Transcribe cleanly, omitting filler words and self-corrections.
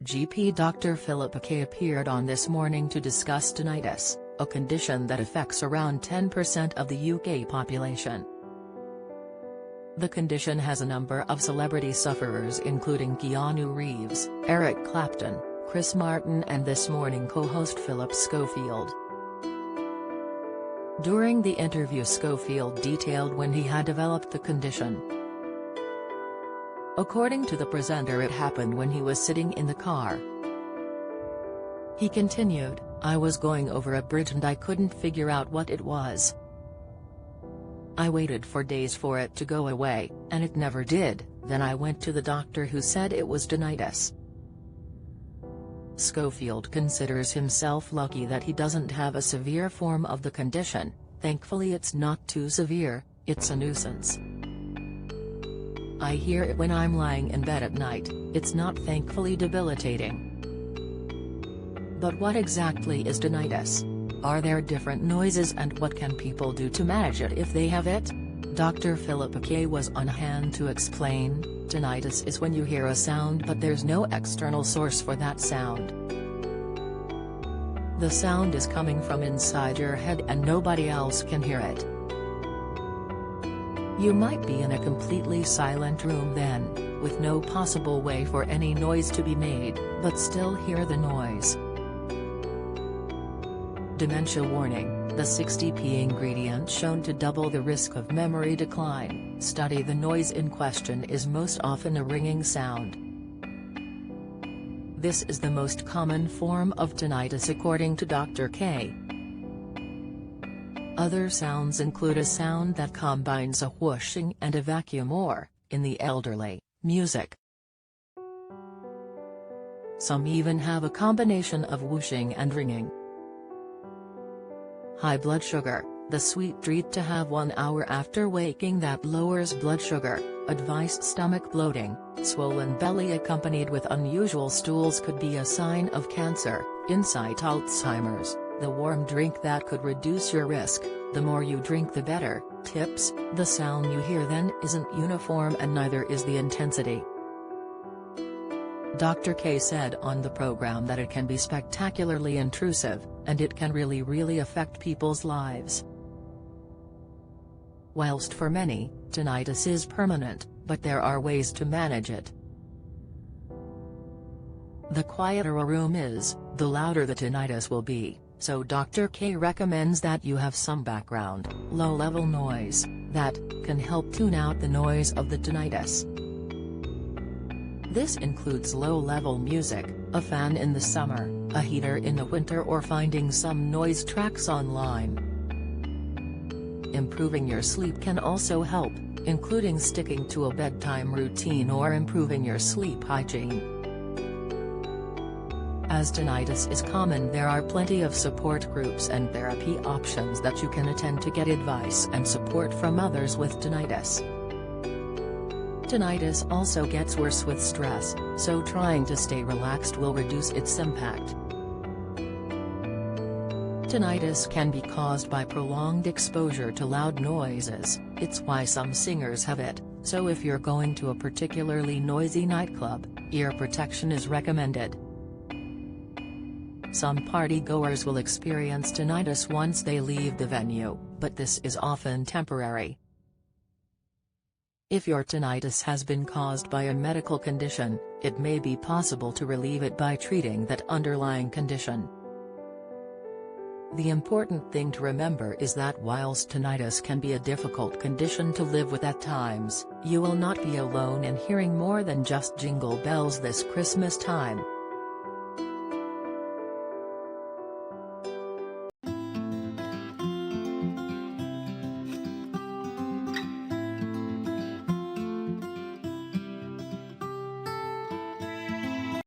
GP Dr. Philip K. appeared on This Morning to discuss tinnitus, a condition that affects around 10% of the UK population. The condition has a number of celebrity sufferers including Keanu Reeves, Eric Clapton, Chris Martin and This Morning co-host Philip Schofield. During the interview, Schofield detailed when he had developed the condition. According to the presenter, it happened when he was sitting in the car. He continued, "I was going over a bridge and I couldn't figure out what it was. I waited for days for it to go away, and it never did. Then I went to the doctor who said it was tinnitus." Schofield considers himself lucky that he doesn't have a severe form of the condition. "Thankfully it's not too severe, it's a nuisance. I hear it when I'm lying in bed at night, it's not thankfully debilitating." But what exactly is tinnitus? Are there different noises and what can people do to manage it if they have it? Dr. Philip K. was on hand to explain. Tinnitus is when you hear a sound but there's no external source for that sound. The sound is coming from inside your head and nobody else can hear it. You might be in a completely silent room then, with no possible way for any noise to be made, but still hear the noise. Dementia warning: the 60p ingredient shown to double the risk of memory decline. Study: the noise in question is most often a ringing sound. This is the most common form of tinnitus according to Dr. K. Other sounds include a sound that combines a whooshing and a vacuum or, in the elderly, music. Some even have a combination of whooshing and ringing. High blood sugar: the sweet treat to have 1 hour after waking that lowers blood sugar. Advice: stomach bloating, swollen belly accompanied with unusual stools could be a sign of cancer. Insight: Alzheimer's: the warm drink that could reduce your risk, the more you drink the better. Tips: the sound you hear then isn't uniform and neither is the intensity. Dr. K said on the program that it can be spectacularly intrusive, and it can really affect people's lives. Whilst for many, tinnitus is permanent, but there are ways to manage it. The quieter a room is, the louder the tinnitus will be, so Dr. K recommends that you have some background, low-level noise, that can help tune out the noise of the tinnitus. This includes low-level music, a fan in the summer, a heater in the winter, or finding some noise tracks online. Improving your sleep can also help, including sticking to a bedtime routine or improving your sleep hygiene. As tinnitus is common, there are plenty of support groups and therapy options that you can attend to get advice and support from others with tinnitus. Tinnitus also gets worse with stress, so trying to stay relaxed will reduce its impact. Tinnitus can be caused by prolonged exposure to loud noises. It's why some singers have it, so if you're going to a particularly noisy nightclub, ear protection is recommended. Some party-goers will experience tinnitus once they leave the venue, but this is often temporary. If your tinnitus has been caused by a medical condition, it may be possible to relieve it by treating that underlying condition. The important thing to remember is that whilst tinnitus can be a difficult condition to live with at times, you will not be alone in hearing more than just jingle bells this Christmas time.